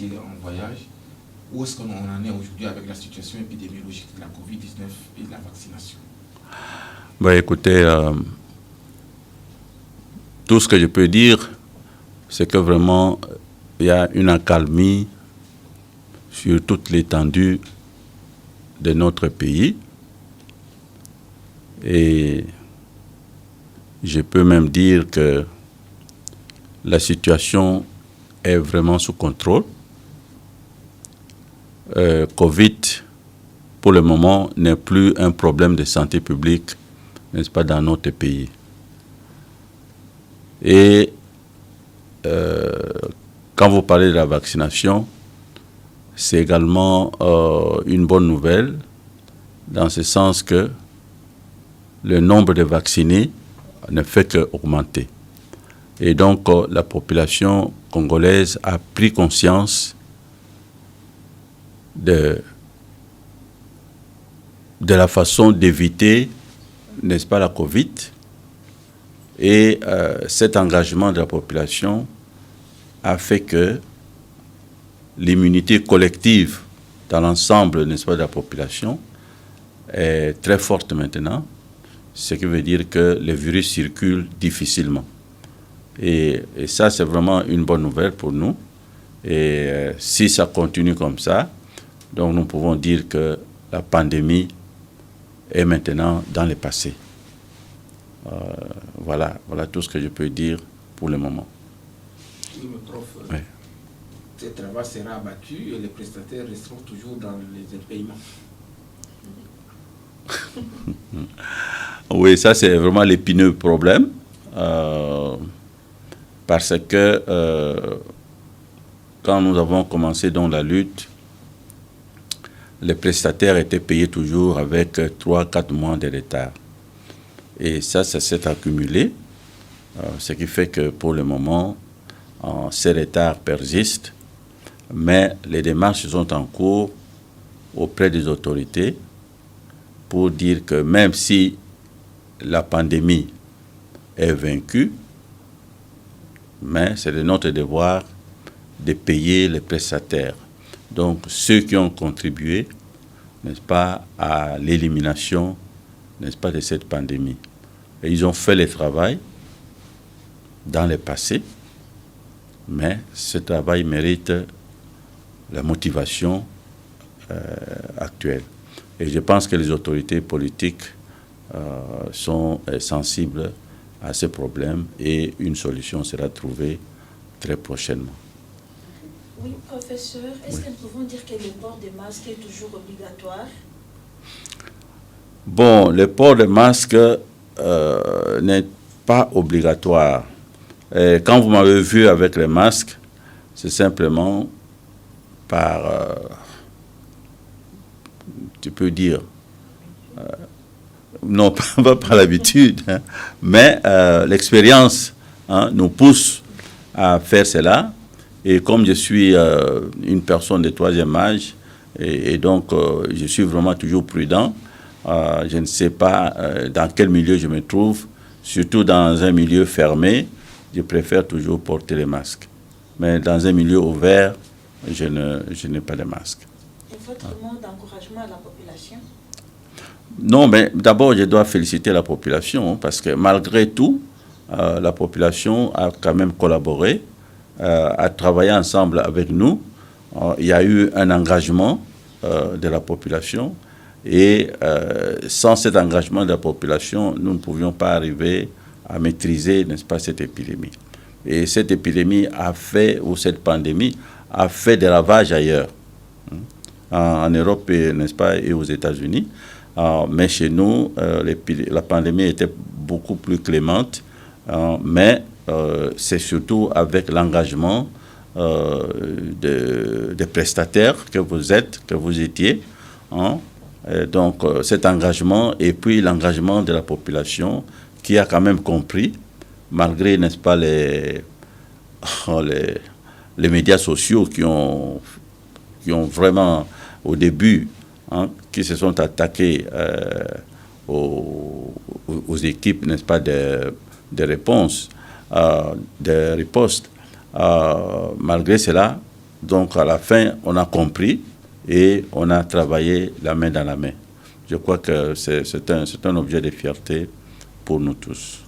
étiez en voyage. Où est-ce qu'on en est aujourd'hui avec la situation épidémiologique de la COVID-19 et de la vaccination? Écoutez, tout ce que je peux dire, c'est que vraiment, il y a une accalmie sur toute l'étendue de notre pays. Et je peux même dire que la situation est vraiment sous contrôle. Covid, pour le moment, n'est plus un problème de santé publique, n'est-ce pas, dans notre pays. Et quand vous parlez de la vaccination, c'est également une bonne nouvelle, dans ce sens que le nombre de vaccinés ne fait qu'augmenter. Et donc, la population congolaise a pris conscience de la façon d'éviter, n'est-ce pas, la Covid. Et cet engagement de la population a fait que l'immunité collective dans l'ensemble, n'est-ce pas, de la population est très forte maintenant, ce qui veut dire que le virus circule difficilement. Et ça, c'est vraiment une bonne nouvelle pour nous. Et si ça continue comme ça, donc nous pouvons dire que la pandémie est maintenant dans le passé. Voilà tout ce que je peux dire pour le moment. Oui, mais prof, oui. Ce travail sera abattu et les prestataires resteront toujours dans les impayements. Oui, ça c'est vraiment l'épineux problème. Parce que quand nous avons commencé dans la lutte, les prestataires étaient payés toujours avec 3-4 mois de retard. Et ça s'est accumulé, ce qui fait que pour le moment, ces retards persistent, mais les démarches sont en cours auprès des autorités pour dire que même si la pandémie est vaincue, mais c'est de notre devoir de payer les prestataires. Donc ceux qui ont contribué, n'est-ce pas, à l'élimination, n'est-ce pas, de cette pandémie. Et ils ont fait le travail dans le passé, mais ce travail mérite la motivation actuelle. Et je pense que les autorités politiques sont sensibles à ces problèmes et une solution sera trouvée très prochainement. Oui, professeur, est-ce que nous pouvons dire que le port des masques est toujours obligatoire? Bon, le port de masque n'est pas obligatoire. Et quand vous m'avez vu avec les masques, c'est simplement par, tu peux dire, non, pas par l'habitude, hein, mais l'expérience nous pousse à faire cela. Et comme je suis une personne de troisième âge, et donc je suis vraiment toujours prudent, je ne sais pas dans quel milieu je me trouve, surtout dans un milieu fermé, je préfère toujours porter les masques. Mais dans un milieu ouvert, je n'ai pas de masque. Et votre mot d'encouragement à la population? Non, mais d'abord, je dois féliciter la population, parce que malgré tout, la population a quand même collaboré, a travaillé ensemble avec nous. Il y a eu un engagement de la population, et sans cet engagement de la population, nous ne pouvions pas arriver à maîtriser, n'est-ce pas, cette épidémie. Et cette épidémie a fait, ou cette pandémie, a fait des ravages ailleurs, en Europe, n'est-ce pas, et aux États-Unis. Mais chez nous, la pandémie était beaucoup plus clémente, mais c'est surtout avec l'engagement des prestataires que vous étiez. Donc cet engagement et puis l'engagement de la population qui a quand même compris, malgré, n'est-ce pas, les médias sociaux qui ont vraiment, au début, qui se sont attaqués aux équipes, n'est-ce pas, de réponse, de riposte. Malgré cela, Donc à la fin, on a compris et on a travaillé la main dans la main. Je crois que c'est un objet de fierté pour nous tous.